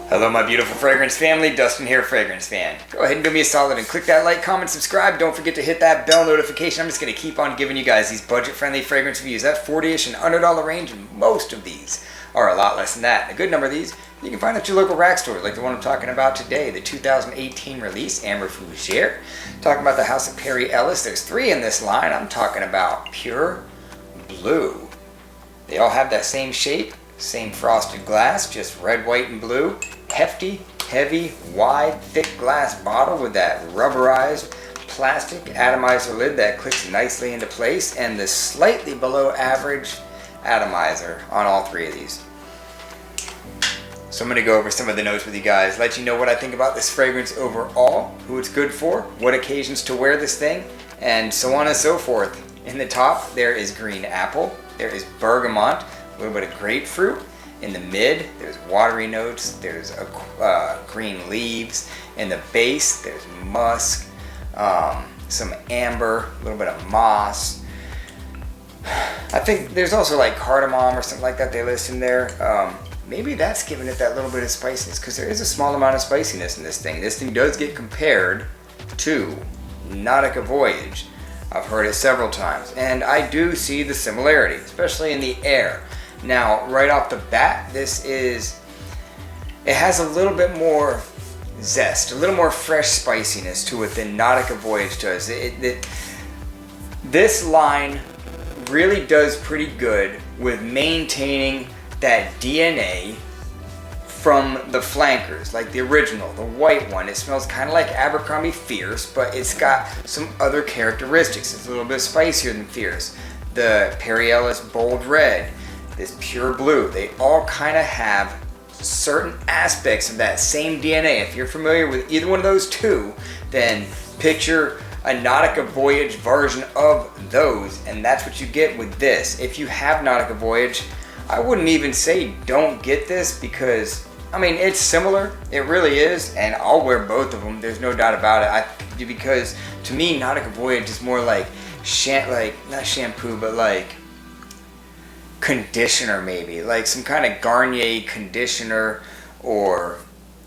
Hello my beautiful fragrance family, Dustin here, Fragrance Fan. Go ahead and do me a solid and click that like, comment, subscribe. Don't forget to hit that bell notification. I'm just going to keep on giving you guys these budget-friendly fragrance reviews. That $40-ish and under dollar range, and most of these are a lot less than that. A good number of these you can find at your local rack store, like the one I'm talking about today, the 2018 release, Amber Fougere. Talking about the House of Perry Ellis. There's 3 in this line. I'm talking about Pure Blue. They all have that same shape, same frosted glass, just red, white, and blue. Hefty, heavy, wide, thick glass bottle with that rubberized plastic atomizer lid that clicks nicely into place, and the slightly below average atomizer on all 3 of these. So I'm going to go over some of the notes with you guys, let you know what I think about this fragrance overall, who it's good for, what occasions to wear this thing, and so on and so forth. In the top there is green apple, there is bergamot, a little bit of grapefruit. In the mid, there's watery notes, there's green leaves. In the base, there's musk, some amber, a little bit of moss. I think there's also like cardamom or something like that they list in there. Maybe that's giving it that little bit of spiciness, because there is a small amount of spiciness in this thing. This thing does get compared to Nautica Voyage. I've heard it several times, and I do see the similarity, especially in the air. Now, right off the bat, it has a little bit more zest, a little more fresh spiciness to it than Nautica Voyage does. This line really does pretty good with maintaining that DNA from the flankers, like the original, the white one. It smells kind of like Abercrombie Fierce, but it's got some other characteristics. It's a little bit spicier than Fierce. The Perry Ellis Bold Red, this Pure Blue, they all kind of have certain aspects of that same DNA. If you're familiar with either one of those two, then picture a Nautica Voyage version of those, and that's what you get with this. If you have Nautica Voyage, I wouldn't even say don't get this, because I mean, it's similar, it really is, and I'll wear both of them, there's no doubt about it. Because to me, Nautica Voyage is more like not shampoo, but like conditioner, maybe like some kind of Garnier conditioner, or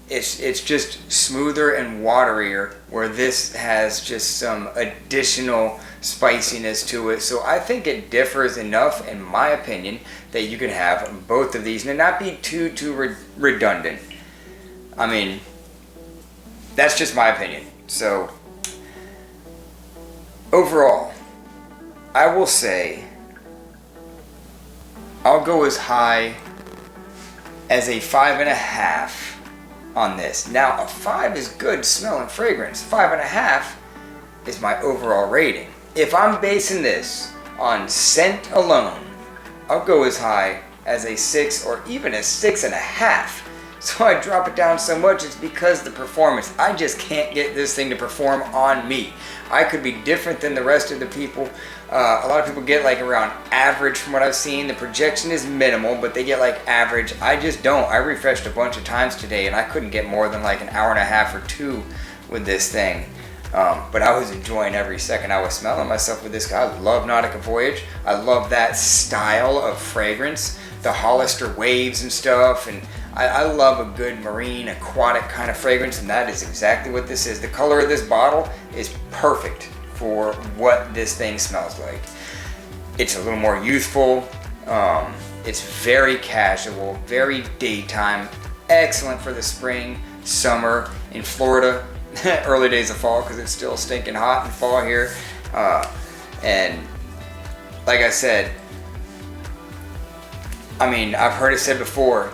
it's just smoother and waterier, where this has just some additional spiciness to it. So I think it differs enough, in my opinion, that you can have both of these and not be too redundant. I mean, that's just my opinion. So overall, I will say I'll go as high as a 5.5 on this. Now, a 5 is good smell and fragrance. 5.5 is my overall rating. If I'm basing this on scent alone, I'll go as high as a 6 or even a 6.5. So I drop it down so much, it's because the performance. I just can't get this thing to perform on me. I could be different than the rest of the people. A lot of people get like around average from what I've seen. The projection is minimal, but they get like average. I just don't. I refreshed a bunch of times today, and I couldn't get more than like an hour and a half or 2 with this thing. But I was enjoying every second I was smelling myself with this guy. I love Nautica Voyage. I love that style of fragrance, the Hollister waves and stuff, and I love a good marine, aquatic kind of fragrance, and that is exactly what this is. The color of this bottle is perfect for what this thing smells like. It's a little more youthful, it's very casual, very daytime, excellent for the spring, summer, in Florida, early days of fall, because it's still stinking hot in fall here. And like I said, I mean, I've heard it said before,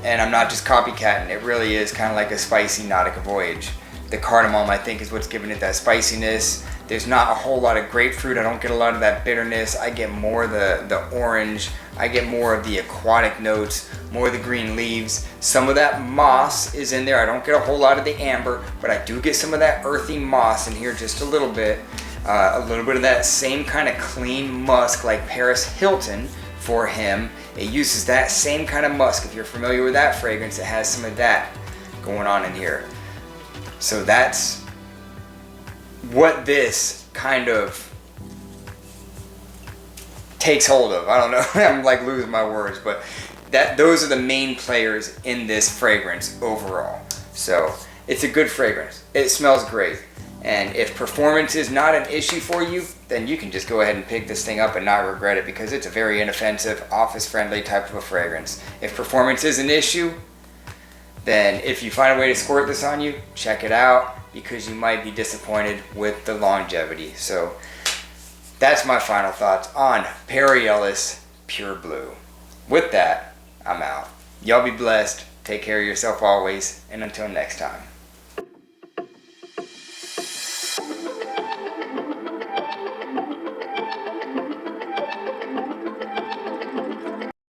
and I'm not just copycatting, it really is kind of like a spicy Nautica Voyage. The cardamom, I think, is what's giving it that spiciness. There's not a whole lot of grapefruit. I don't get a lot of that bitterness. I get more the orange. I get more of the aquatic notes, more of the green leaves. Some of that moss is in there. I don't get a whole lot of the amber, but I do get some of that earthy moss in here, just a little bit. A little bit of that same kind of clean musk like Paris Hilton for him. It uses that same kind of musk. If you're familiar with that fragrance, it has some of that going on in here. So that's what this kind of takes hold of. I don't know, I'm like losing my words, but those are the main players in this fragrance overall. So it's a good fragrance. It smells great. And if performance is not an issue for you, then you can just go ahead and pick this thing up and not regret it, because it's a very inoffensive, office-friendly type of a fragrance. If performance is an issue, then if you find a way to squirt this on you, check it out, because you might be disappointed with the longevity. So that's my final thoughts on Perry Ellis Pure Blue. With that, I'm out. Y'all be blessed. Take care of yourself always. And until next time.